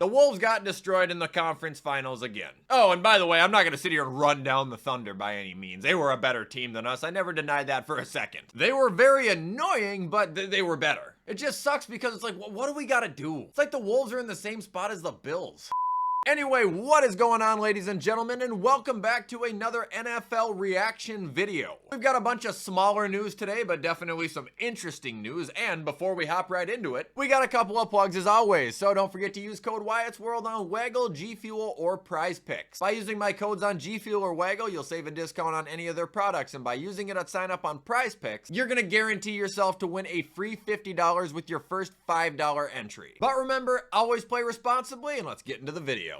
The Wolves got destroyed in the conference finals again. Oh, and by the way, I'm not going to sit here and run down the Thunder by any means. They were a better team than us. I never denied that for a second. They were very annoying, but they were better. It just sucks because it's like, what do we got to do? It's like the Wolves are in the same spot as the Bills. Anyway, what is going on, ladies and gentlemen, and welcome back to another NFL reaction video. We've got a bunch of smaller news today, but definitely some interesting news, and before we hop right into it, we got a couple of plugs as always, so don't forget to use code Wyatt's World on Waggle, G Fuel, or Prize Picks. By using my codes on G Fuel or Waggle, you'll save a discount on any of their products, and by using it at sign up on Prize Picks, you're gonna guarantee yourself to win a free $50 with your first $5 entry. But remember, always play responsibly, and let's get into the video.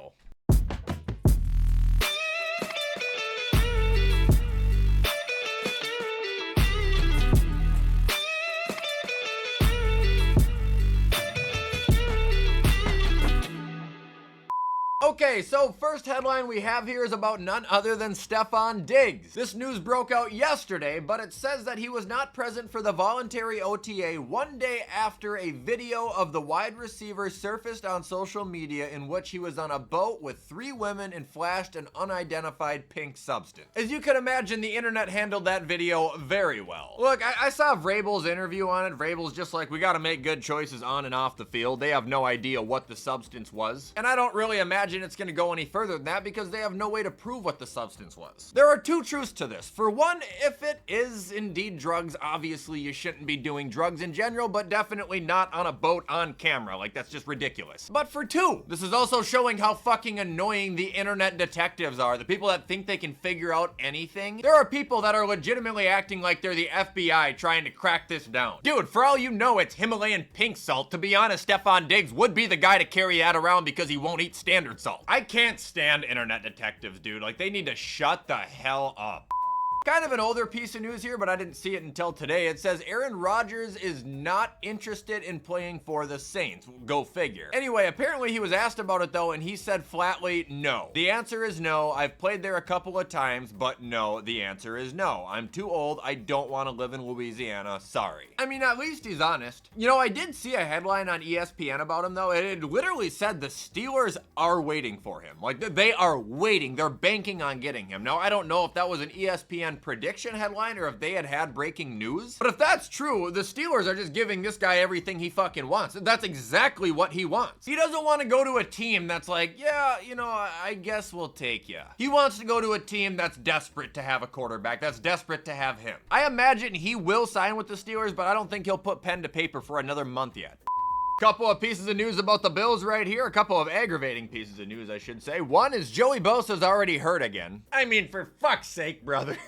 Okay, so first headline we have here is about none other than Stefon Diggs. This news broke out yesterday, but it says that he was not present for the voluntary OTA one day after a video of the wide receiver surfaced on social media in which he was on a boat with 3 women and flashed an unidentified pink substance. As you can imagine, the internet handled that video very well. Look, I saw Vrabel's interview on it. Vrabel's just like, we gotta make good choices on and off the field. They have no idea what the substance was. And I don't really imagine it's gonna go any further than that because they have no way to prove what the substance was. There are 2 truths to this. For one, if it is indeed drugs, obviously you shouldn't be doing drugs in general, but definitely not on a boat on camera. Like, that's just ridiculous. But for 2, this is also showing how fucking annoying the internet detectives are. The people that think they can figure out anything. There are people that are legitimately acting like they're the FBI trying to crack this down. Dude, for all you know, it's Himalayan pink salt. To be honest, Stefon Diggs would be the guy to carry that around because he won't eat standard salt. I can't stand internet detectives, dude. Like, they need to shut the hell up. Kind of an older piece of news here, but I didn't see it until today. It says Aaron Rodgers is not interested in playing for the Saints. Go figure. Anyway, apparently he was asked about it though, and he said flatly no. The answer is no. I've played there a couple of times, but no, the answer is no. I'm too old. I don't want to live in Louisiana. Sorry. I mean, at least he's honest. You know, I did see a headline on ESPN about him though. It literally said the Steelers are waiting for him. Like, they are waiting. They're banking on getting him. Now, I don't know if that was an ESPN prediction headline or if they had breaking news, but if that's true, the Steelers are just giving this guy everything he fucking wants. That's exactly what he wants. He doesn't want to go to a team that's like, yeah, you know, I guess we'll take you. He wants to go to a team that's desperate to have a quarterback, that's desperate to have him. I imagine he will sign with the Steelers, but I don't think he'll put pen to paper for another month yet. Couple of pieces of news about the Bills right here. A couple of aggravating pieces of news, I should say. One is Joey Bosa's already hurt again. I mean, for fuck's sake, brother.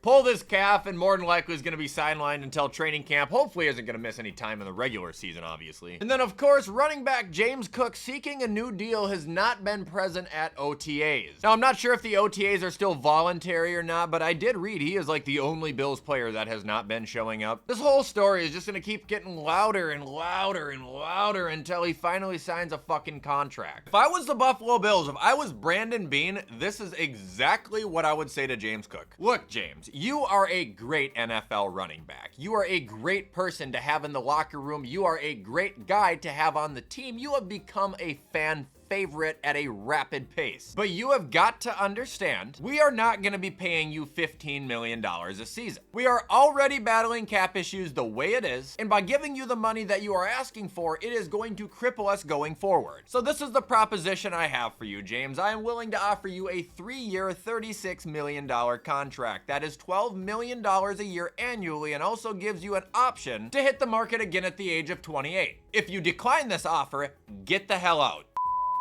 Pulled his calf and more than likely is going to be sidelined until training camp. Hopefully isn't going to miss any time in the regular season, obviously. And then, of course, running back James Cook seeking a new deal has not been present at OTAs. Now, I'm not sure if the OTAs are still voluntary or not, but I did read he is like the only Bills player that has not been showing up. This whole story is just going to keep getting louder and louder and louder until he finally signs a fucking contract. If I was the Buffalo Bills, if I was Brandon Beane, this is exactly what I would say to James Cook. Look, James, you are a great NFL running back. You are a great person to have in the locker room. You are a great guy to have on the team. You have become a fan favorite at a rapid pace. But you have got to understand, we are not going to be paying you $15 million a season. We are already battling cap issues the way it is, and by giving you the money that you are asking for, it is going to cripple us going forward. So this is the proposition I have for you, James. I am willing to offer you a 3-year, $36 million contract. That is $12 million a year annually, and also gives you an option to hit the market again at the age of 28. If you decline this offer, get the hell out.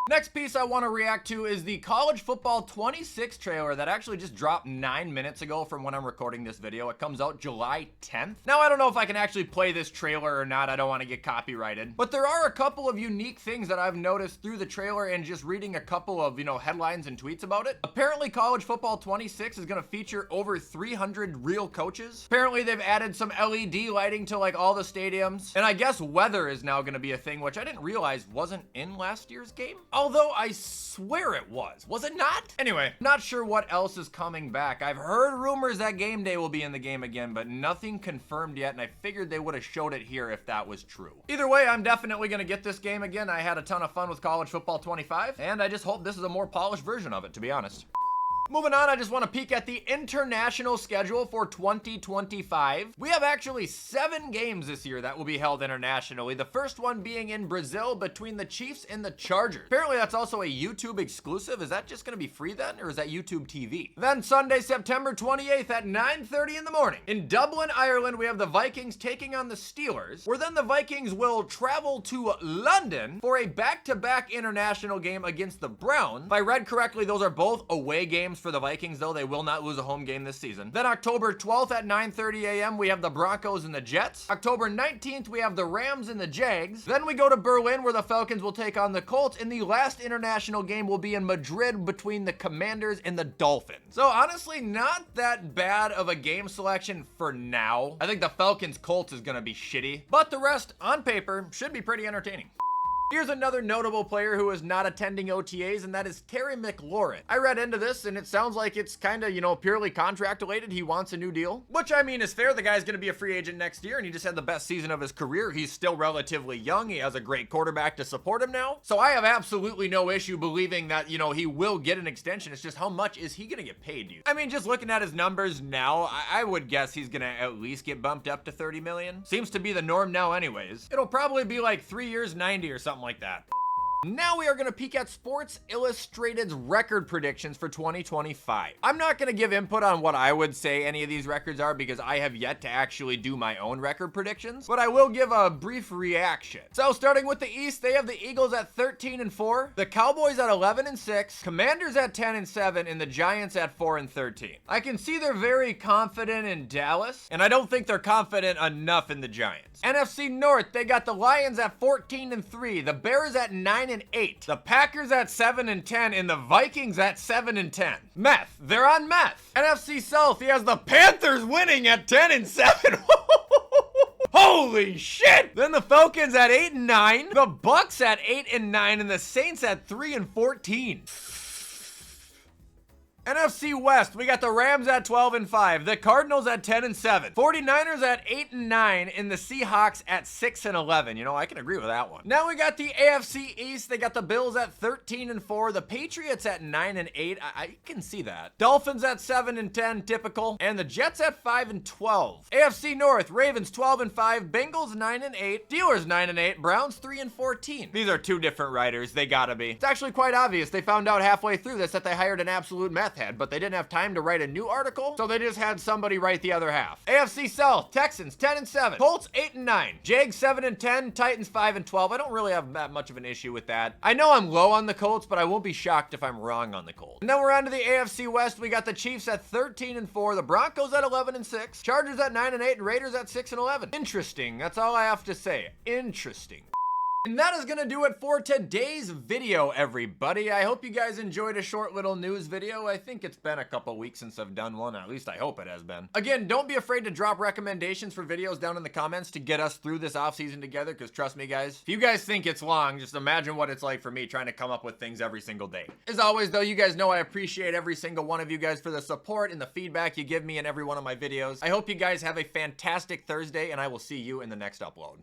Next piece I want to react to is the College Football 26 trailer that actually just dropped 9 minutes ago from when I'm recording this video. It comes out July 10th. Now, I don't know if I can actually play this trailer or not. I don't want to get copyrighted. But there are a couple of unique things that I've noticed through the trailer and just reading a couple of, headlines and tweets about it. Apparently, College Football 26 is going to feature over 300 real coaches. Apparently, they've added some LED lighting to like all the stadiums. And I guess weather is now going to be a thing, which I didn't realize wasn't in last year's game. Although I swear it was it not? Anyway, not sure what else is coming back. I've heard rumors that game day will be in the game again, but nothing confirmed yet, and I figured they would have showed it here if that was true. Either way, I'm definitely gonna get this game again. I had a ton of fun with College Football 25, and I just hope this is a more polished version of it, to be honest. Moving on, I just want to peek at the international schedule for 2025. We have actually 7 games this year that will be held internationally. The first one being in Brazil between the Chiefs and the Chargers. Apparently that's also a YouTube exclusive. Is that just going to be free then, or is that YouTube TV? Then Sunday, September 28th at 9:30 in the morning. In Dublin, Ireland, we have the Vikings taking on the Steelers, where then the Vikings will travel to London for a back-to-back international game against the Browns. If I read correctly, those are both away games for the Vikings, though. They will not lose a home game this season. Then October 12th at 9:30 a.m. we have the Broncos and the Jets. October 19th we have the Rams and the Jags. Then we go to Berlin, where the Falcons will take on the Colts, and the last international game will be in Madrid between the Commanders and the Dolphins. So honestly, not that bad of a game selection for now. I think the Falcons Colts is gonna be shitty, but the rest on paper should be pretty entertaining. Here's another notable player who is not attending OTAs, and that is Terry McLaurin. I read into this, and it sounds like it's kind of, purely contract related. He wants a new deal, which I mean is fair. The guy's going to be a free agent next year, and he just had the best season of his career. He's still relatively young. He has a great quarterback to support him now. So I have absolutely no issue believing that, he will get an extension. It's just how much is he going to get paid, dude? I mean, just looking at his numbers now, I would guess he's going to at least get bumped up to 30 million. Seems to be the norm now anyways. It'll probably be like 3 years, 90 or something like that. Now we are going to peek at Sports Illustrated's record predictions for 2025. I'm not going to give input on what I would say any of these records are because I have yet to actually do my own record predictions, but I will give a brief reaction. So starting with the East, they have the Eagles at 13-4, the Cowboys at 11-6, Commanders at 10-7, and the Giants at 4-13. I can see they're very confident in Dallas, and I don't think they're confident enough in the Giants. NFC North, they got the Lions at 14-3, the Bears at 9-8, the Packers at 7-10, and the Vikings at 7-10. Meth, they're on meth. NFC South, he has the Panthers winning at 10-7. Holy shit! Then the Falcons at 8-9, the Bucks at 8-9, and the Saints at 3-14. NFC West, we got the Rams at 12-5, the Cardinals at 10-7, 49ers at 8-9, and the Seahawks at 6-11. I can agree with that one. Now we got the AFC East. They got the Bills at 13-4, the Patriots at 9-8. I can see that. Dolphins at 7-10, typical, and the Jets at 5-12. AFC North, Ravens 12-5, Bengals 9-8, Steelers 9-8, Browns 3-14. These are two different writers. They gotta be. It's actually quite obvious. They found out halfway through this that they hired an absolute meth head, but they didn't have time to write a new article, so they just had somebody write the other half. AFC South, Texans 10-7, Colts 8-9, Jags 7-10, Titans 5-12. I don't really have that much of an issue with that. I know I'm low on the Colts, but I won't be shocked if I'm wrong on the Colts. And then we're on to the AFC West. We got the Chiefs at 13-4, the Broncos at 11-6, Chargers at 9-8, and Raiders at 6-11. Interesting. That's all I have to say. Interesting. And that is going to do it for today's video, everybody. I hope you guys enjoyed a short little news video. I think it's been a couple weeks since I've done one. At least I hope it has been. Again, don't be afraid to drop recommendations for videos down in the comments to get us through this off season together, because trust me, guys, if you guys think it's long, just imagine what it's like for me trying to come up with things every single day. As always, though, you guys know I appreciate every single one of you guys for the support and the feedback you give me in every one of my videos. I hope you guys have a fantastic Thursday, and I will see you in the next upload.